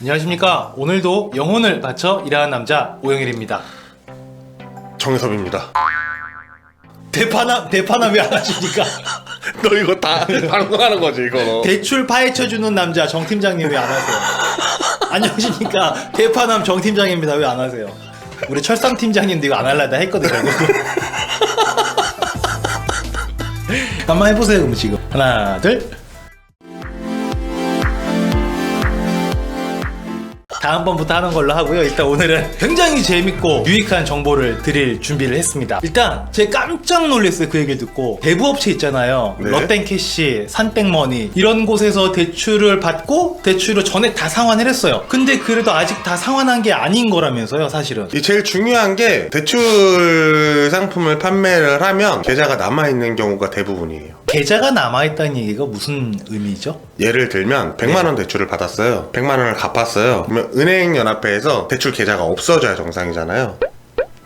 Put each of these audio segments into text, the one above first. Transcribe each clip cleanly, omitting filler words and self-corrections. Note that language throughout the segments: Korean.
안녕하십니까. 오늘도 영혼을 바쳐 일하는 남자 오영일입니다. 정혜섭입니다. 대파남 왜 안 하십니까? 너 이거 다 방송하는 거지 이거. 대출 파헤쳐주는 남자 정 팀장님 왜 안 하세요? 안녕하십니까. 대파남 정 팀장입니다. 왜 안 하세요? 우리 철상 팀장님도 이거 안 할라다 했거든 결국. 한번 해보세요 그럼 지금. 하나 둘. 다음번부터 하는 걸로 하고요. 일단 오늘은 굉장히 재밌고 유익한 정보를 드릴 준비를 했습니다. 일단 제가 깜짝 놀랐어요. 그 얘기를 듣고. 대부업체 있잖아요. 네. 롯땡캐시, 산백머니 이런 곳에서 대출을 받고 대출을 전액 다 상환을 했어요. 근데 그래도 아직 다 상환한 게 아닌 거라면서요 사실은. 이 제일 중요한 게 대출 상품을 판매를 하면 계좌가 남아있는 경우가 대부분이에요. 계좌가 남아있다는 얘기가 무슨 의미죠? 예를 들면 100만 원 대출을 받았어요. 100만 원을 갚았어요. 그러면 은행연합회에서 대출 계좌가 없어져야 정상이잖아요.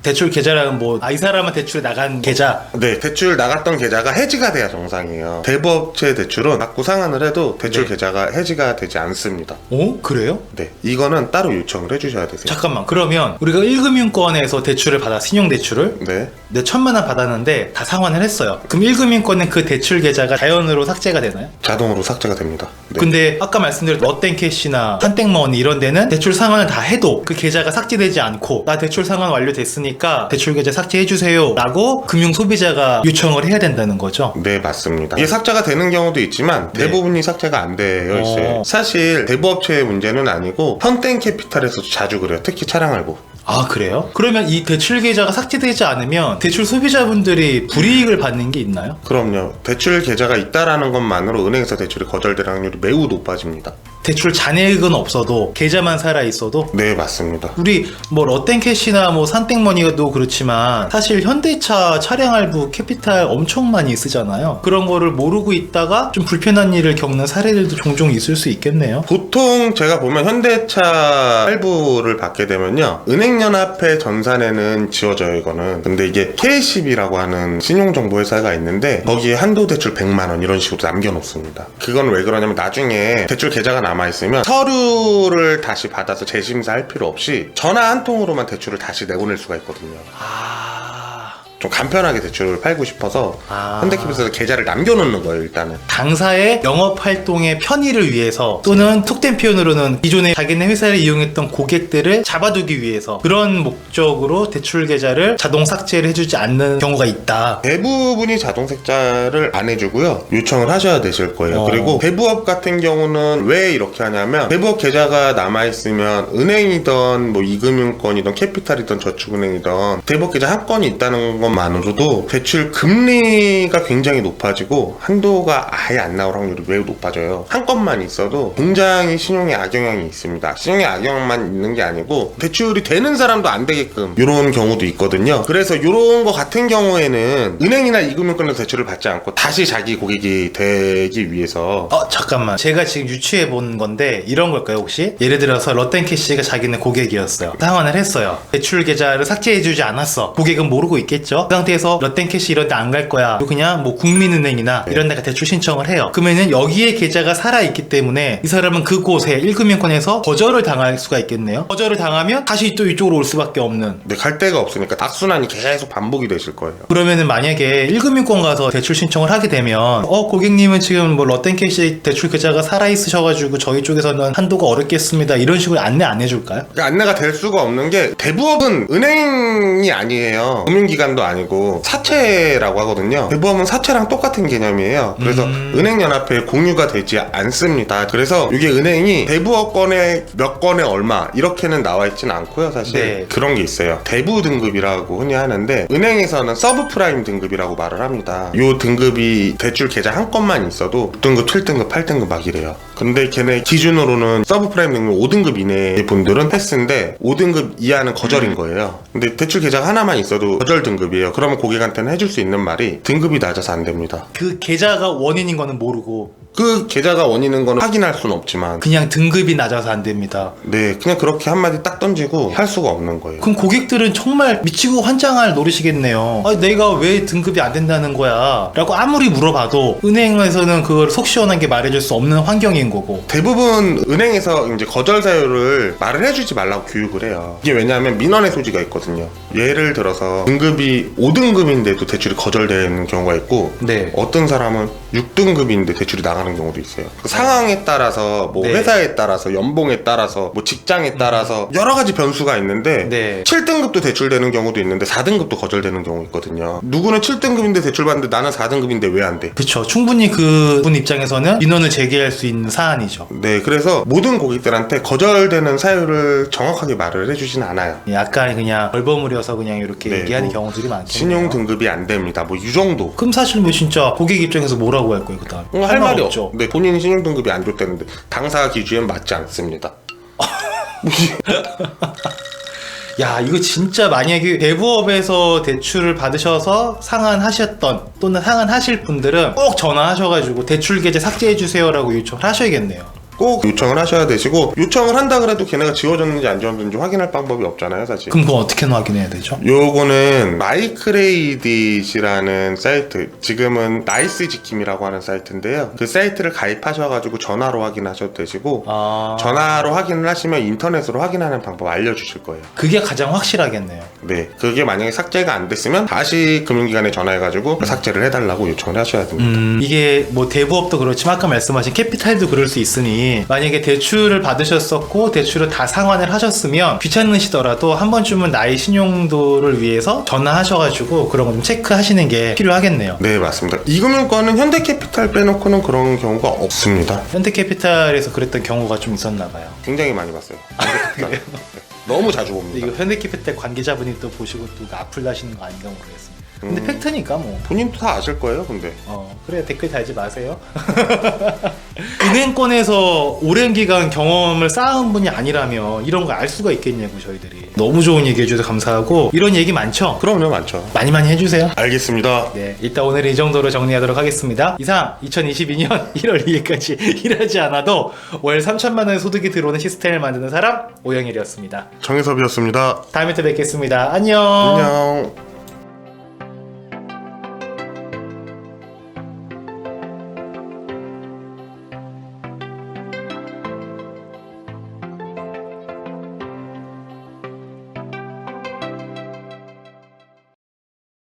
대출 계좌라는 이 사람은 대출에 나간 계좌. 네, 대출 나갔던 계좌가 해지가 돼야 정상이에요. 대부업체 대출은 받고 상환을 해도 대출 네. 계좌가 해지가 되지 않습니다. 오? 그래요? 네, 이거는 따로 요청을 해주셔야 되세요. 잠깐만, 그러면 우리가 1금융권에서 대출을 받아, 신용대출을 네, 내 1,000만 원 받았는데 다 상환을 했어요. 그럼 1금융권은 그 대출 계좌가 자연으로 삭제가 되나요? 자동으로 삭제가 됩니다. 네. 근데 아까 말씀드린 롯땡캐시나 산땡머니 이런 데는 대출 상환을 다 해도 그 계좌가 삭제되지 않고 나 대출 상환 완료됐으니까 대출 계좌 삭제해주세요 라고 금융 소비자가 요청을 해야 된다는 거죠. 네, 맞습니다. 이게 삭제가 되는 경우도 있지만 네. 대부분이 삭제가 안 되어 있어요. 사실 대부업체의 문제는 아니고 현땡캐피탈에서도 자주 그래요. 특히 차량 할부. 아 그래요? 그러면 이 대출 계좌가 삭제되지 않으면 대출 소비자분들이 불이익을 받는 게 있나요? 그럼요. 대출 계좌가 있다라는 것만으로 은행에서 대출이 거절될 확률이 매우 높아집니다. 대출 잔액은 없어도 계좌만 살아 있어도 네, 맞습니다. 우리 롯땡캐시나 산땡머니도 그렇지만 사실 현대차 차량 할부 캐피탈 엄청 많이 쓰잖아요. 그런 거를 모르고 있다가 좀 불편한 일을 겪는 사례들도 종종 있을 수 있겠네요. 보통 제가 보면 현대차 할부를 받게 되면요, 은행연합회 전산에는 지워져요. 이거는. 근데 이게 K10이라고 하는 신용정보회사가 있는데 거기에 한도 대출 100만 원 이런 식으로 남겨놓습니다. 그건 왜 그러냐면 나중에 대출 계좌가 남아있으면 서류를 다시 받아서 재심사할 필요 없이 전화 한 통으로만 대출을 다시 내보낼 수가 있거든요. 좀 간편하게 대출을 팔고 싶어서 현대캐피탈에서 계좌를 남겨놓는 거예요. 일단은 당사의 영업활동의 편의를 위해서 또는 툭된 표현으로는 기존에 자기네 회사를 이용했던 고객들을 잡아두기 위해서 그런 목적으로 대출 계좌를 자동 삭제를 해주지 않는 경우가 있다. 대부분이 자동 삭제를 안 해주고요, 요청을 하셔야 되실 거예요. 그리고 대부업 같은 경우는 왜 이렇게 하냐면 대부업 계좌가 남아있으면 은행이든 이금융권이든 캐피탈이든 저축은행이든 대부업 계좌 한 건이 있다는 것만으로도 대출 금리가 굉장히 높아지고 한도가 아예 안 나올 확률이 매우 높아져요. 한 건만 있어도 굉장히 신용에 악영향이 있습니다. 신용에 악영향만 있는 게 아니고 대출이 되는 사람도 안 되게끔 이런 경우도 있거든요. 그래서 이런 거 같은 경우에는 은행이나 이금융권에서 대출을 받지 않고 다시 자기 고객이 되기 위해서 잠깐만, 제가 지금 유추해 본 건데 이런 걸까요 혹시? 예를 들어서 롯땡캐시가 자기네 고객이었어요. 상환을 했어요. 대출 계좌를 삭제해주지 않았어. 고객은 모르고 있겠죠. 그 상태에서 롯땡캐시 이런 데 안 갈 거야. 그냥 국민은행이나 이런 데가 대출 신청을 해요. 그러면은 여기에 계좌가 살아있기 때문에 이 사람은 그곳에 1금융권에서 거절을 당할 수가 있겠네요. 거절을 당하면 다시 또 이쪽으로 올 수밖에 없는. 네, 갈 데가 없으니까 악순환이 계속 반복이 되실 거예요. 그러면은 만약에 1금융권 가서 대출 신청을 하게 되면 고객님은 지금 롯땡캐시 대출 계좌가 살아있으셔가지고 저희 쪽에서는 한도가 어렵겠습니다. 이런 식으로 안내 안 해줄까요? 그러니까 안내가 될 수가 없는 게 대부업은 은행이 아니에요. 금융기관도 아니고 사채라고 하거든요. 대부업은 사채랑 똑같은 개념이에요. 그래서 은행연합회에 공유가 되지 않습니다. 그래서 이게 은행이 대부업권에 몇 건에 얼마 이렇게는 나와 있진 않고요. 사실 네. 그런 게 있어요. 대부 등급이라고 흔히 하는데 은행에서는 서브프라임 등급이라고 말을 합니다. 이 등급이 대출 계좌 한 건만 있어도 6등급, 7등급, 8등급 막 이래요. 근데 걔네 기준으로는 서브프라임 등급 5등급 이내의 분들은 패스인데 5등급 이하는 거절인 거예요. 근데 대출 계좌가 하나만 있어도 거절 등급이에요. 그러면 고객한테는 해줄 수 있는 말이 등급이 낮아서 안 됩니다. 그 계좌가 원인인 거는 모르고 그 계좌가 원인인 건 확인할 수는 없지만 그냥 등급이 낮아서 안 됩니다. 네, 그냥 그렇게 한마디 딱 던지고 할 수가 없는 거예요. 그럼 고객들은 정말 미치고 환장할 노릇이겠네요. 아, 내가 왜 등급이 안 된다는 거야? 라고 아무리 물어봐도 은행에서는 그걸 속 시원하게 말해줄 수 없는 환경인 거고. 대부분 은행에서 이제 거절 사유를 말을 해주지 말라고 교육을 해요. 이게 왜냐하면 민원의 소지가 있거든요. 예를 들어서 등급이 5등급인데도 대출이 거절되는 경우가 있고 네. 어떤 사람은 6등급인데 대출이 나가는 경우도 있어요. 그 상황에 따라서 뭐 네. 회사에 따라서 연봉에 따라서 뭐 직장에 따라서 여러 가지 변수가 있는데 네. 7등급도 대출되는 경우도 있는데 4등급도 거절되는 경우 있거든요. 누구는 7등급인데 대출받는데 나는 4등급인데 왜 안 돼? 그쵸. 충분히 그분 입장에서는 민원을 제기할 수 있는 사안이죠. 네, 그래서 모든 고객들한테 거절되는 사유를 정확하게 말을 해주진 않아요. 약간 그냥 벌버무려서 그냥 이렇게 네, 얘기하는 뭐 경우들이 많겠네요. 신용 등급이 안 됩니다. 뭐 이 정도. 그럼 사실 뭐 진짜 고객 입장에서 뭐라고 할 거예요, 그 다음? 할 말이 없죠. 네, 본인이 신용 등급이 안 좋다는데 당사 기준엔 맞지 않습니다. 야, 이거 진짜 만약에 대부업에서 대출을 받으셔서 상환하셨던 또는 상환하실 분들은 꼭 전화하셔가지고 대출 계좌 삭제해주세요라고 요청을 하셔야겠네요. 꼭 요청을 하셔야 되시고 요청을 한다 그래도 걔네가 지워졌는지 안 지워졌는지 확인할 방법이 없잖아요, 사실. 그럼 그거 어떻게 확인해야 되죠? 요거는 마이크레이딧이라는 사이트, 지금은 나이스지킴이라고 하는 사이트인데요. 그 사이트를 가입하셔가지고 전화로 확인하셔도 되시고 전화로 확인을 하시면 인터넷으로 확인하는 방법 알려주실 거예요. 그게 가장 확실하겠네요. 네, 그게 만약에 삭제가 안 됐으면 다시 금융기관에 전화해가지고 삭제를 해달라고 요청을 하셔야 됩니다. 이게 뭐 대부업도 그렇지만 아까 말씀하신 캐피탈도 그럴 수 있으니 만약에 대출을 받으셨었고 대출을 다 상환을 하셨으면 귀찮으시더라도 한 번쯤은 나의 신용도를 위해서 전화하셔가지고 그런 거 좀 체크하시는 게 필요하겠네요. 네, 맞습니다. 이금융권은 현대캐피탈 빼놓고는 그런 경우가 없습니다. 현대캐피탈에서 그랬던 경우가 좀 있었나 봐요. 굉장히 많이 봤어요. 현대캐피탈. 네, 너무 자주 봅니다. 이거 현대캐피탈 관계자분이 또 보시고 또 악플 나시는 거 아닌가 모르겠습니다. 근데 팩트니까 뭐. 본인도 다 아실 거예요, 근데. 그래, 댓글 달지 마세요. 은행권에서 오랜 기간 경험을 쌓은 분이 아니라면 이런 거 알 수가 있겠냐고 저희들이. 너무 좋은 얘기 해주셔서 감사하고 이런 얘기 많죠? 그럼요, 많죠. 많이 해주세요. 알겠습니다. 네, 일단 오늘은 이 정도로 정리하도록 하겠습니다. 이상 2022년 1월 2일까지 일하지 않아도 월 3천만 원의 소득이 들어오는 시스템을 만드는 사람 오영일이었습니다. 정혜섭이었습니다. 다음에 또 뵙겠습니다. 안녕. 안녕.